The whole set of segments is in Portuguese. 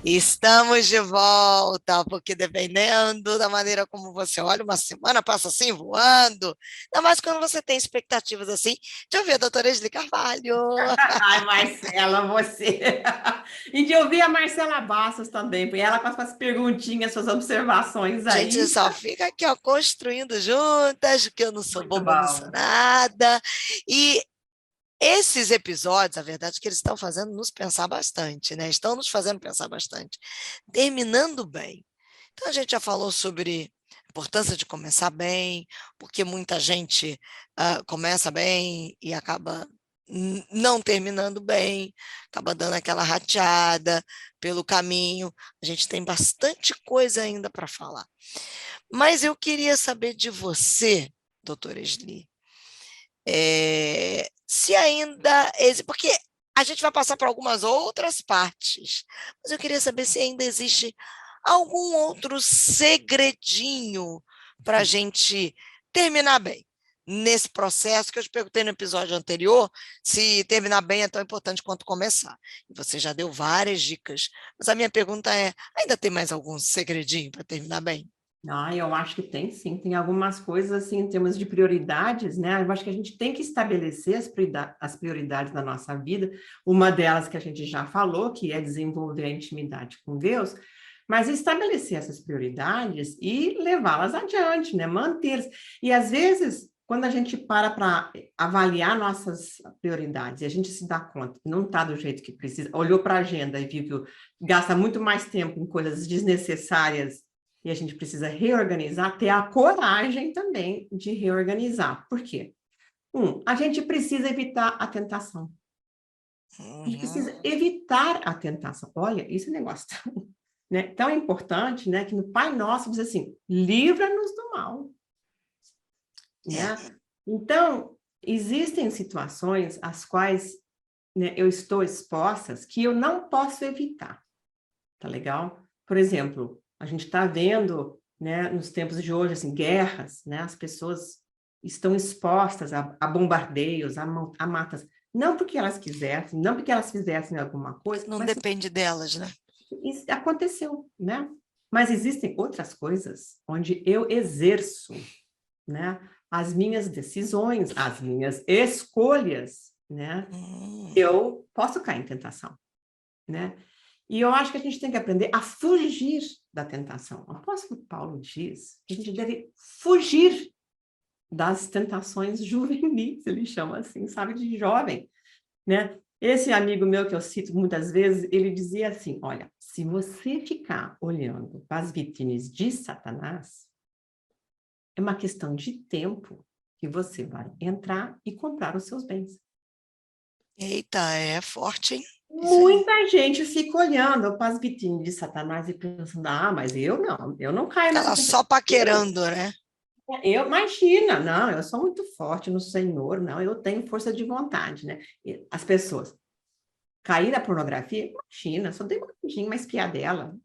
Estamos de volta, porque dependendo da maneira como você olha, uma semana passa assim voando, ainda mais quando você tem expectativas assim de ouvir a doutora Esli Carvalho. Ai, Marcela, você. E de ouvir a Marcela Bastos também, porque ela com as suas perguntinhas, suas observações A gente aí. só fica aqui, ó, construindo juntas, que eu não sou Muito boba, eu não sou bom. nada. E esses episódios, a verdade é que eles estão fazendo nos pensar bastante, né? Estão nos fazendo pensar bastante. Terminando bem. Então, a gente já falou sobre a importância de começar bem, porque muita gente começa bem e acaba não terminando bem, acaba dando aquela rateada pelo caminho. A gente tem bastante coisa ainda para falar. Mas eu queria saber de você, doutora Esli, se ainda porque a gente vai passar por algumas outras partes, mas eu queria saber se ainda existe algum outro segredinho para a gente terminar bem nesse processo que eu te perguntei no episódio anterior, se terminar bem é tão importante quanto começar. E você já deu várias dicas, mas a minha pergunta é, ainda tem mais algum segredinho para terminar bem? Ah, eu acho que tem sim, tem algumas coisas assim em termos de prioridades, né? Eu acho que a gente tem que estabelecer as prioridades da nossa vida. Uma delas que a gente já falou, que é desenvolver a intimidade com Deus, mas estabelecer essas prioridades e levá-las adiante, né? Mantê-las. E às vezes, quando a gente para avaliar nossas prioridades e a gente se dá conta que não está do jeito que precisa, olhou para a agenda e viu que gasta muito mais tempo em coisas desnecessárias e a gente precisa reorganizar, ter a coragem também de reorganizar. Por quê? A gente precisa evitar a tentação. A gente precisa Uhum. evitar a tentação. Olha, esse negócio né, tão importante, né, que no Pai Nosso diz assim, livra-nos do mal. É. Né? Então, existem situações às quais, né, eu estou expostas que eu não posso evitar. Tá legal? Por exemplo, a gente está vendo, né, nos tempos de hoje, assim, guerras, né, as pessoas estão expostas a bombardeios, a matas, não porque elas quisessem, não porque elas fizessem alguma coisa, Não mas depende delas, né? isso aconteceu, né? Mas existem outras coisas onde eu exerço, né, as minhas decisões, as minhas escolhas, né? Hum. Eu posso cair em tentação, né? E eu acho que a gente tem que aprender a fugir da tentação. O apóstolo Paulo diz que a gente deve fugir das tentações juvenis, ele chama assim, sabe, de jovem, né? Esse amigo meu que eu cito muitas vezes, ele dizia assim, olha, se você ficar olhando para as vitrines de Satanás, é uma questão de tempo que você vai entrar e comprar os seus bens. Eita, é forte, hein? Isso aí. Muita gente fica olhando para as vitrines de Satanás e pensando, ah, mas eu não caio Tá nessa lá tentação. só paquerando, né? Imagina, não, eu sou muito forte no Senhor, não, eu tenho força de vontade, né? E as pessoas cair na pornografia, imagina, só dei uma olhadinha, uma espiadela.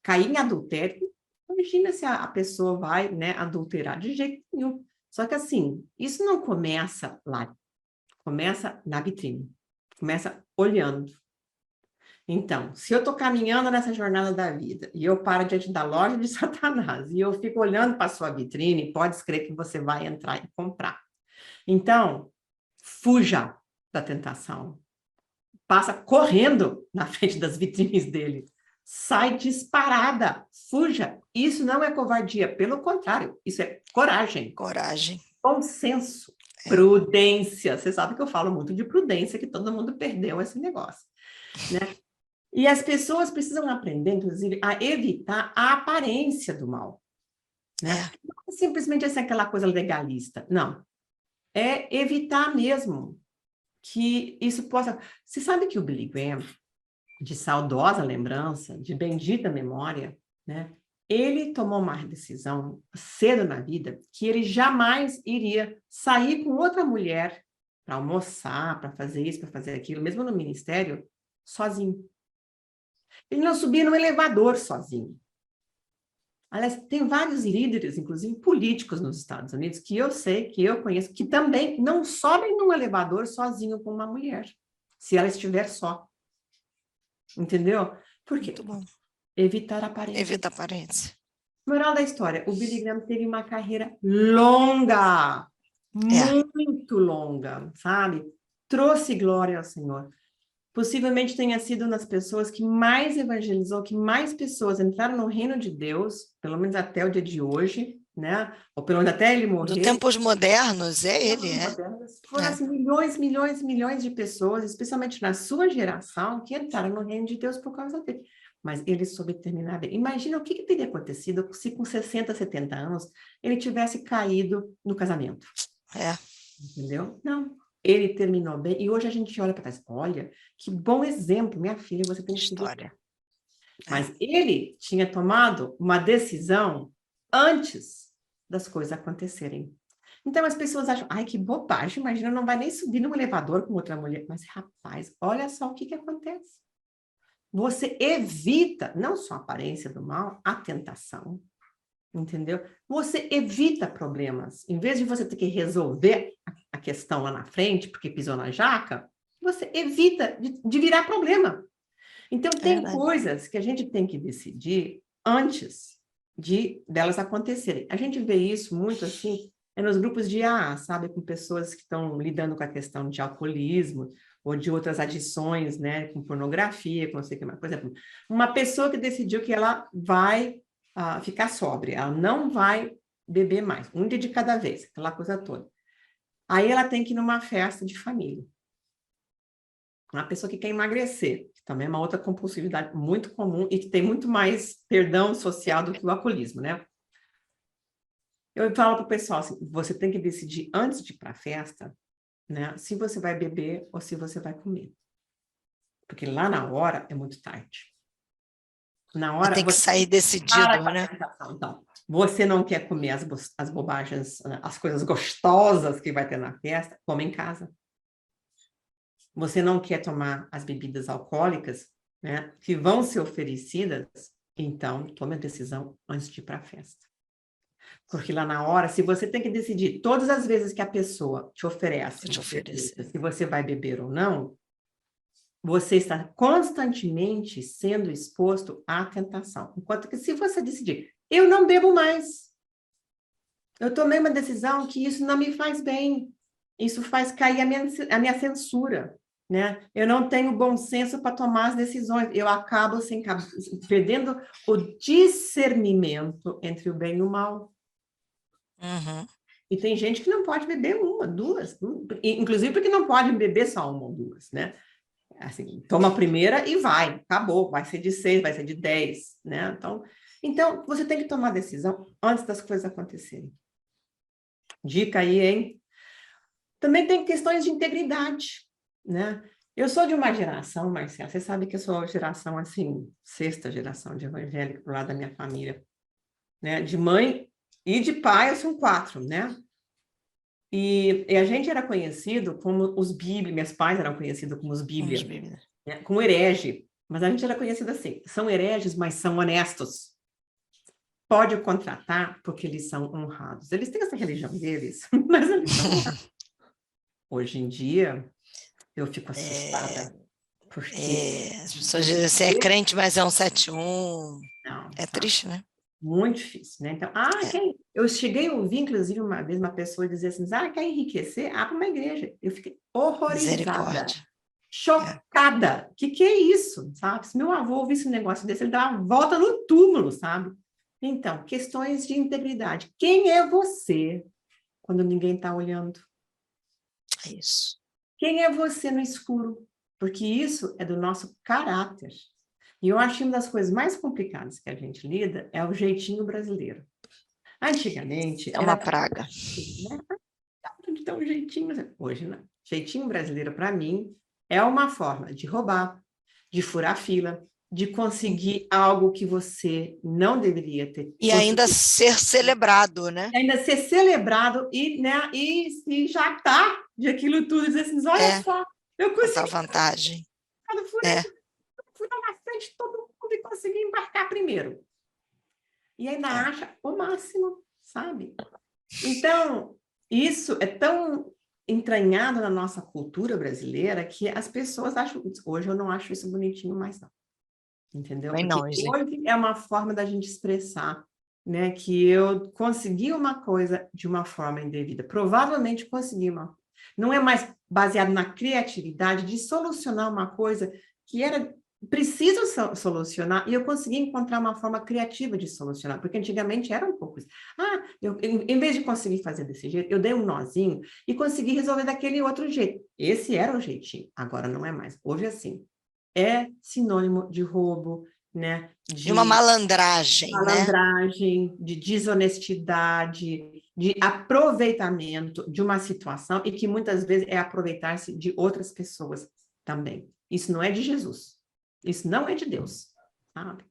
Cair em adultério, imagina se a pessoa vai, né, adulterar de jeito nenhum. Só que assim, isso não começa lá, começa na vitrine, começa olhando. Então, se eu estou caminhando nessa jornada da vida e eu paro diante da loja de Satanás e eu fico olhando para a sua vitrine, pode escrever que você vai entrar e comprar. Então, fuja da tentação. Passa correndo na frente das vitrines dele. Sai disparada. Fuja. Isso não é covardia. Pelo contrário, isso é coragem. Coragem. Bom senso. É. Prudência. Você sabe que eu falo muito de prudência, que todo mundo perdeu esse negócio, né? E as pessoas precisam aprender, inclusive, a evitar a aparência do mal, né? É. Não é simplesmente assim, aquela coisa legalista, não. É evitar mesmo que isso possa... Você sabe que o Billy Graham, de saudosa lembrança, de bendita memória, né? Ele tomou uma decisão cedo na vida que ele jamais iria sair com outra mulher para almoçar, para fazer isso, para fazer aquilo, mesmo no ministério, sozinho. Ele não subia no elevador sozinho. Aliás, tem vários líderes, inclusive políticos nos Estados Unidos, que eu sei, que eu conheço, que também não sobem num elevador sozinho com uma mulher, se ela estiver só. Entendeu? Por quê? Muito bom. Evitar aparência. Evita aparência. Moral da história, o Billy Graham teve uma carreira longa, É, muito longa, sabe? Trouxe glória ao Senhor. Possivelmente tenha sido uma das pessoas que mais evangelizou, que mais pessoas entraram no reino de Deus, pelo menos até o dia de hoje, né? Ou pelo menos até ele do morrer. tempos modernos, é ele, é. Foram assim, milhões, milhões, milhões de pessoas, especialmente na sua geração, que entraram no reino de Deus por causa dele. Mas ele soube terminar bem. Imagina o que teria acontecido se com 60, 70 anos ele tivesse caído no casamento. É. Entendeu? Não. Ele terminou bem. E hoje a gente olha para trás. Olha, que bom exemplo, minha filha, você tem que seguir. História. Mas ele tinha tomado uma decisão antes das coisas acontecerem. Então as pessoas acham, ai, que bobagem, imagina, não vai nem subir num elevador com outra mulher. Mas, rapaz, olha só o que acontece. Você evita, não só a aparência do mal, a tentação, entendeu? Você evita problemas. Em vez de você ter que resolver a questão lá na frente, porque pisou na jaca, você evita de virar problema. Então, tem coisas que a gente tem que decidir antes delas acontecerem. A gente vê isso muito assim, nos grupos de AA, sabe? Com pessoas que estão lidando com a questão de alcoolismo ou de outras adições, né? Com pornografia, com não sei o que mais. Por exemplo, uma pessoa que decidiu que ela vai ficar sóbria, ela não vai beber mais, um dia de cada vez, aquela coisa toda. Aí ela tem que ir numa festa de família. Uma pessoa que quer emagrecer, que também é uma outra compulsividade muito comum e que tem muito mais perdão social do que o alcoolismo, né? Eu falo para o pessoal assim, você tem que decidir antes de ir para a festa, né, se você vai beber ou se você vai comer. Porque lá na hora é muito tarde. Na hora Tem que você sair decidido, né? Então, você não quer comer as bobagens, as coisas gostosas que vai ter na festa, come em casa. Você não quer tomar as bebidas alcoólicas, né, que vão ser oferecidas, então tome a decisão antes de ir para a festa. Porque lá na hora, se você tem que decidir todas as vezes que a pessoa te oferece se você vai beber ou não, você está constantemente sendo exposto à tentação. Enquanto que se você decidir, eu não bebo mais, eu tomei uma decisão que isso não me faz bem, isso faz cair a minha censura, né? Eu não tenho bom senso para tomar as decisões, eu acabo perdendo o discernimento entre o bem e o mal. Uhum. E tem gente que não pode beber uma, duas, inclusive porque não pode beber só uma ou duas, né? Assim, toma a primeira e vai, acabou, vai ser de 6, vai ser de 10, né? Então, você tem que tomar decisão antes das coisas acontecerem. Dica aí, hein? Também tem questões de integridade, né? Eu sou de uma geração, Marcela, você sabe que eu sou a geração, assim, sexta geração de evangélico do lado da minha família, né? De mãe e de pai, eu sou 4, né? E a gente era conhecido como os bíblios, meus pais eram conhecidos como os bíblios, né? Como herege, mas a gente era conhecido assim, são hereges, mas são honestos. Pode contratar porque eles são honrados. Eles têm essa religião deles, mas eles são honrados. Hoje em dia, eu fico assustada, porque... As pessoas dizem assim, é crente, mas é um 71. Não, É sabe? triste, né? Muito difícil, né? Então, eu cheguei a ouvir, inclusive, uma vez uma pessoa dizer assim, quer enriquecer? Abre uma igreja. Eu fiquei horrorizada, chocada. Que é isso, sabe? Se meu avô ouvisse um negócio desse, ele dava uma volta no túmulo, sabe? Então, questões de integridade. Quem é você quando ninguém está olhando? É isso. Quem é você no escuro? Porque isso é do nosso caráter. E eu acho que uma das coisas mais complicadas que a gente lida é o jeitinho brasileiro. Antigamente... É uma praga. Né? Então, um jeitinho... Hoje, não. Jeitinho brasileiro, para mim, é uma forma de roubar, de furar fila, de conseguir algo que você não deveria ter. E ainda ser celebrado, né? E ainda ser celebrado né, e jactar de aquilo tudo, dizer assim, olha só, eu consegui... Essa vantagem. Fui lá na frente de todo mundo e consegui embarcar primeiro. E ainda acha o máximo, sabe? Então, isso é tão entranhado na nossa cultura brasileira que as pessoas acham... Hoje eu não acho isso bonitinho mais, não. entendeu? Também Porque não, Isli. hoje é uma forma da gente expressar, né, que eu consegui uma coisa de uma forma indevida. Provavelmente consegui uma. Não é mais baseado na criatividade de solucionar uma coisa que era preciso solucionar, e eu consegui encontrar uma forma criativa de solucionar, porque antigamente era um pouco isso. Em vez de conseguir fazer desse jeito, eu dei um nozinho e consegui resolver daquele outro jeito. Esse era o jeitinho, agora não é mais. Hoje, assim, é sinônimo de roubo, né? De uma De malandragem, né? malandragem, de desonestidade, de aproveitamento de uma situação e que muitas vezes é aproveitar-se de outras pessoas também. Isso não é de Jesus. Isso não é de Deus, sabe?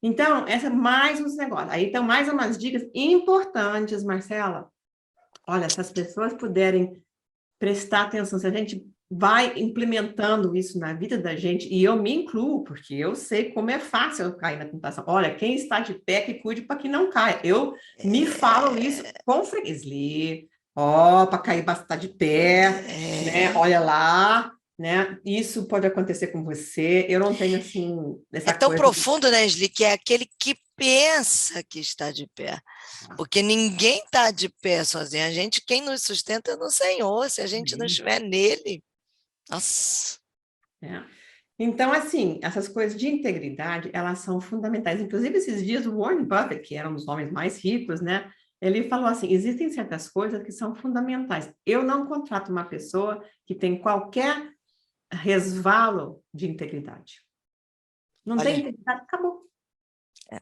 Então, essa é mais uns negócios. Aí estão mais umas dicas importantes, Marcela. Olha, se as pessoas puderem prestar atenção, se a gente vai implementando isso na vida da gente, e eu me incluo, porque eu sei como é fácil eu cair na tentação. Olha, quem está de pé, que cuide para que não caia. Eu me falo isso com freguesia, para cair, basta estar de pé, né? Olha lá, né? Isso pode acontecer com você. Eu não tenho, assim, É essa tão coisa de... profundo, né, Isli, que é aquele que pensa que está de pé. Porque ninguém está de pé sozinho. A gente, quem nos sustenta é no Senhor. Se a gente não estiver nele, nossa. É. Então, assim, essas coisas de integridade, elas são fundamentais. Inclusive, esses dias, o Warren Buffett, que era um dos homens mais ricos, né? Ele falou assim, existem certas coisas que são fundamentais. Eu não contrato uma pessoa que tem qualquer resvalo de integridade. Não tem Olha, integridade, acabou. é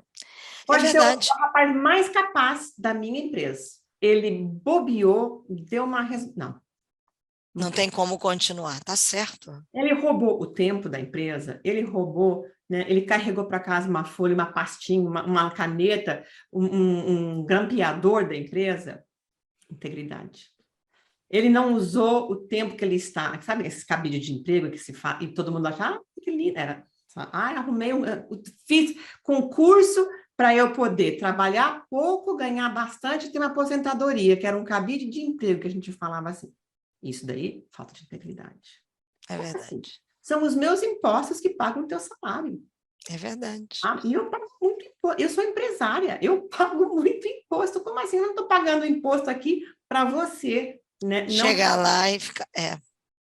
Pode ser o verdade. rapaz mais capaz da minha empresa. Ele bobeou, deu uma... Não, não Não tem tem. como continuar. Tá certo. Ele roubou o tempo da empresa, ele roubou, né, ele carregou para casa uma folha, uma pastinha, uma caneta, um grampeador da empresa. Integridade. Ele não usou o tempo que ele está, sabe, esse cabide de emprego que se faz, e todo mundo acha, que lindo, era, arrumei, fiz concurso para eu poder trabalhar pouco, ganhar bastante e ter uma aposentadoria, que era um cabide de emprego, que a gente falava assim. Isso daí, falta de integridade. É Assim, verdade. são os meus impostos que pagam o teu salário. É verdade. E eu pago muito imposto. Eu sou empresária, eu pago muito imposto. Como assim? Eu não estou pagando imposto aqui para você, né? Não, Chegar lá e ficar. É,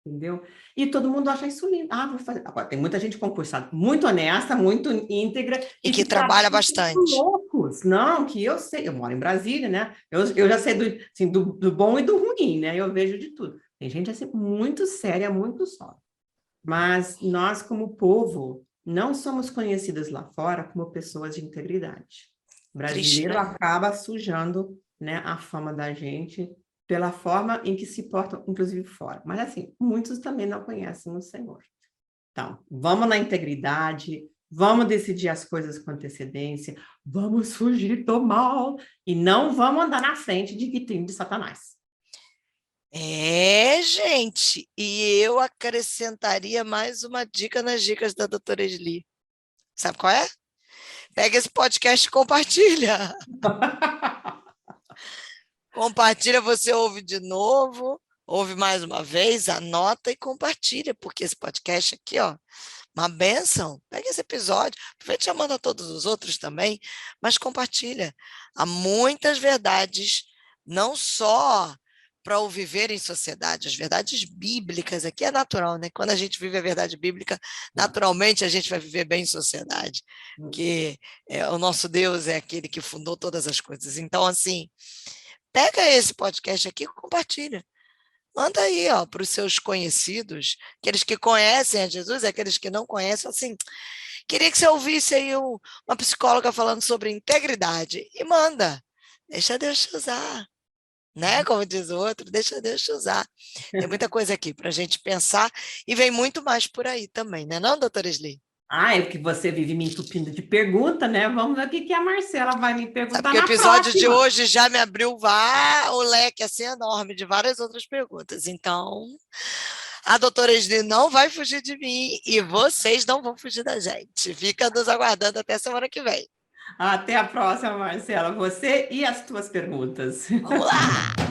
entendeu? E todo mundo acha isso lindo. Vou fazer. Agora, tem muita gente concursada, muito honesta, muito íntegra, e e que que trabalha trabalha muito bastante. loucos. Não, que eu sei. Eu moro em Brasília, né? Eu já sei assim, do bom e do ruim, né? Eu vejo de tudo. Tem gente assim muito séria, muito só. Mas nós, como povo, não somos conhecidas lá fora como pessoas de integridade. O Triste, brasileiro né? acaba sujando, né, a fama da gente pela forma em que se portam, inclusive fora. Mas, assim, muitos também não conhecem o Senhor. Então, vamos na integridade, vamos decidir as coisas com antecedência, vamos fugir do mal e não vamos andar na frente de vitrine de Satanás. É, gente. E eu acrescentaria mais uma dica nas dicas da doutora Esli. Sabe qual é? Pega esse podcast e compartilha. Compartilha, você ouve de novo, ouve mais uma vez, anota e compartilha, porque esse podcast aqui, ó, uma bênção. Pega esse episódio, aproveita e já manda todos os outros também, mas compartilha. Há muitas verdades, não só para o viver em sociedade, as verdades bíblicas, aqui é natural, né? Quando a gente vive a verdade bíblica, naturalmente a gente vai viver bem em sociedade, que o nosso Deus é aquele que fundou todas as coisas. Então, assim, pega esse podcast aqui e compartilha. Manda aí, ó, para os seus conhecidos, aqueles que conhecem a Jesus, aqueles que não conhecem, assim, queria que você ouvisse aí uma psicóloga falando sobre integridade. E manda. Deixa Deus te usar, né? Como diz o outro, deixa Deus te usar. Tem muita coisa aqui para a gente pensar e vem muito mais por aí também, né, não, doutora Sli? É que você vive me entupindo de pergunta, né? Vamos ver o que a Marcela vai me Sabe perguntar que o na episódio de próxima. hoje já me abriu o leque assim enorme de várias outras perguntas. Então, a doutora Esli não vai fugir de mim e vocês não vão fugir da gente. Fica nos aguardando até semana que vem. Até a próxima, Marcela. Você e as tuas perguntas. Vamos lá!